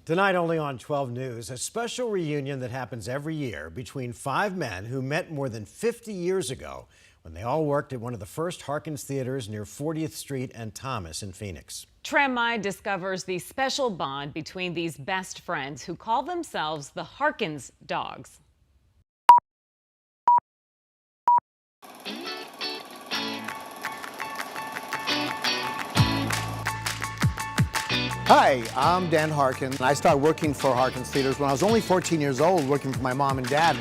Tonight only on 12 News, a special reunion that happens every year between five men who met more than 50 years ago when they all worked at one of the first Harkins Theatres near 40th Street and Thomas in Phoenix. Tram Mai discovers the special bond between these best friends who call themselves the Harkins Dogs. Hi, I'm Dan Harkins. I started working for Harkins Theatres when I was only 14 years old, working for my mom and dad.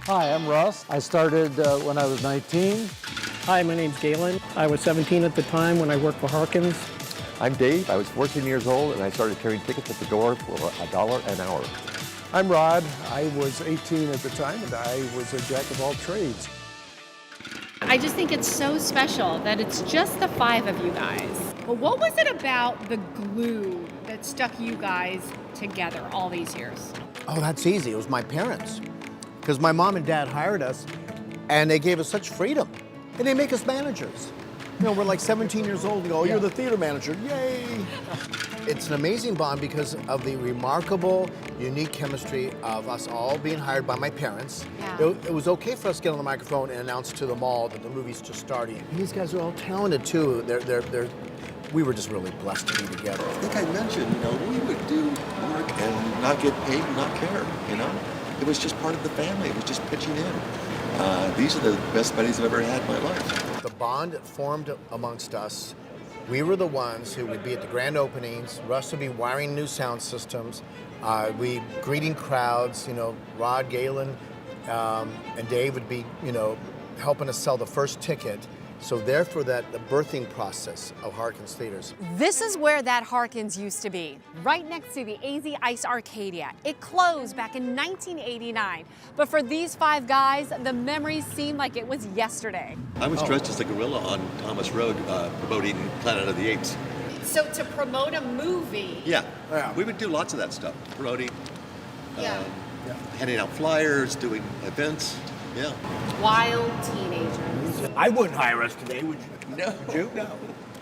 Hi, I'm Russ. I started when I was 19. Hi, my name's Galen. I was 17 at the time when I worked for Harkins. I'm Dave. I was 14 years old and I started carrying tickets at the door for $1 an hour. I'm Rod. I was 18 at the time and I was a jack of all trades. I just think it's so special that it's just the five of you guys. But what was it about the glue that stuck you guys together all these years? Oh, that's easy. It was my parents. Because my mom and dad hired us and they gave us such freedom. And they make us managers. You know, we're like 17 years old and go, you're the theater manager, yay! It's an amazing bond because of the remarkable, unique chemistry of us all being hired by my parents. Yeah. It was okay for us to get on the microphone and announce to them all that the movie's just starting. And these guys are all talented too. We were just really blessed to be together. I think I mentioned, we would do work and not get paid and not care, It was just part of the family. It was just pitching in. These are the best buddies I've ever had in my life. The bond that formed amongst us, we were the ones who would be at the grand openings. Russ would be wiring new sound systems. We greeting crowds, Rod, Galen, and Dave would be, helping us sell the first ticket. So therefore the birthing process of Harkins Theatres. This is where that Harkins used to be, right next to the AZ Ice Arcadia. It closed back in 1989. But for these five guys, the memories seem like it was yesterday. I was dressed as a gorilla on Thomas Road promoting Planet of the Apes. So to promote a movie. Yeah. We would do lots of that stuff. Promoting, handing out flyers, doing events. Yeah. Wild teenagers. I wouldn't hire us today, would you? No. Would you? No.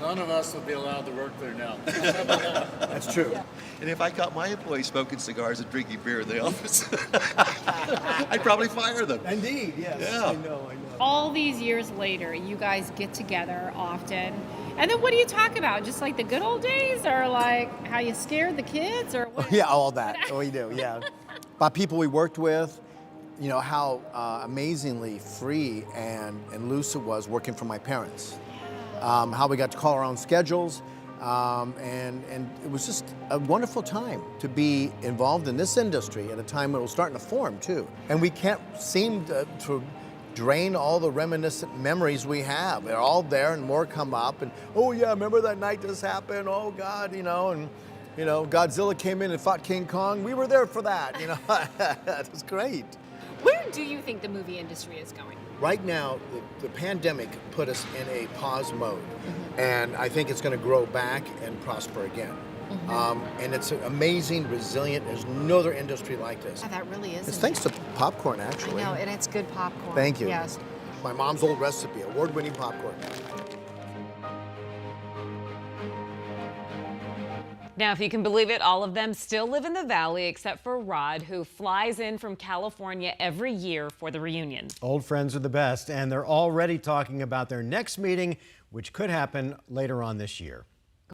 None of us would be allowed to work there now. That's true. And if I caught my employees smoking cigars and drinking beer in the office, I'd probably fire them. Indeed, yes. Yeah. I know. All these years later, you guys get together often. And then what do you talk about? Just like the good old days, or like how you scared the kids, or what? Yeah, all that. We do, yeah. About people we worked with, how amazingly free and loose it was working for my parents. How we got to call our own schedules, and it was just a wonderful time to be involved in this industry at a time when it was starting to form too. And we can't seem to drain all the reminiscent memories we have. They're all there and more come up, and oh yeah, remember that night this happened, oh God, and Godzilla came in and fought King Kong. We were there for that, It was great. Where do you think the movie industry is going? Right now, the pandemic put us in a pause mode, and I think it's going to grow back and prosper again. And it's amazing, resilient. There's no other industry like this. Yeah, that really is. It's thanks to popcorn, actually. I know, and it's good popcorn. Thank you. Yes. My mom's old recipe, award-winning popcorn. Now, if you can believe it, all of them still live in the Valley except for Rod, who flies in from California every year for the reunion. Old friends are the best, and they're already talking about their next meeting, which could happen later on this year.